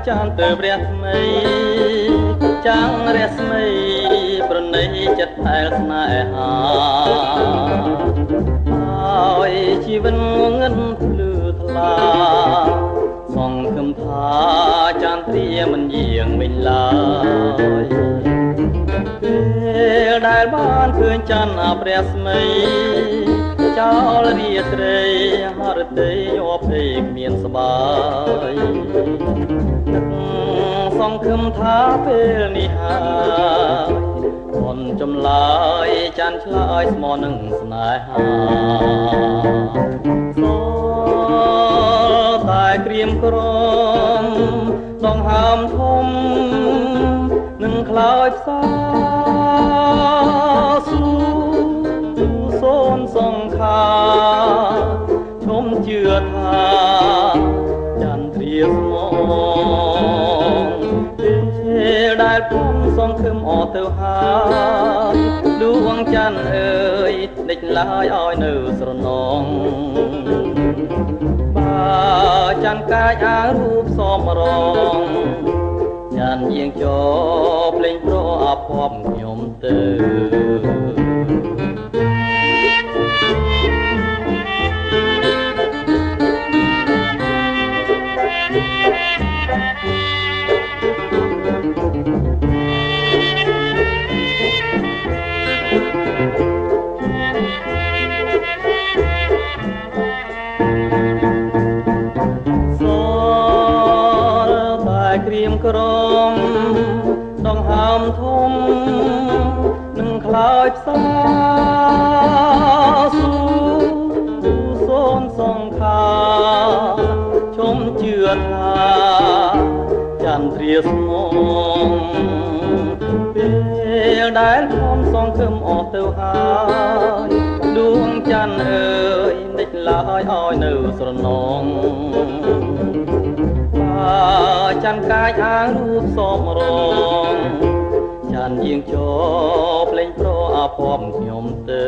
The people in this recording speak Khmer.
ចានទៅព្រះថ្មីចាំងរស្មីប្រណីចិត្តផែលស្នេហាហើយជីវិតងងឹតភ្លឺថ្លាសង្ឃឹមថាចានត្រាមិនយាងវិញឡើយពេលដែលបានឃើញច័ន្ទព្រះស្មីចោលរាត្រីហរតីអភ័យគ្មានស្បាយសង្ឃឹមថាពេលនេះហើយคนចម្លើយចាន់ឆ្លើយស្មោះនឹងស្នេហាសូតែក្រៀមក្រំដងហើមធំនឹងខ្លោចផ្សាស៊ូសូនសង្ខាឈុំជឿថាចាន់ត្រៀមមកពេលដែលខ្ញុំសង្ឃឹមអត់ទៅហើយដួងច័ន្ទអើយដេចឡើយឲ្យនៅស្រណងបើច័ន្ទកាយអារូបសមរងចាន់យាងចូលភ្លេងប្រអភ័ព្វខ្ញុំទៅក្រៀមក្រំដងហើមធំនឹងខ្លោចផ្សាស៊ូសូនសង្ខាឈុំជឿថាច័ន្ទត្រាស្មងពេលដែលខ្ញុំសង្ឃឹមអស់ទៅហើយដួងច័ន្ទអើយដេចឡើយឲ្យនៅស្រណងច័ន្ទកាយអារូបសមរងច័ន្ទយាងចូលភ្លេងប្រអភ័ព្វខ្ញុំទៅ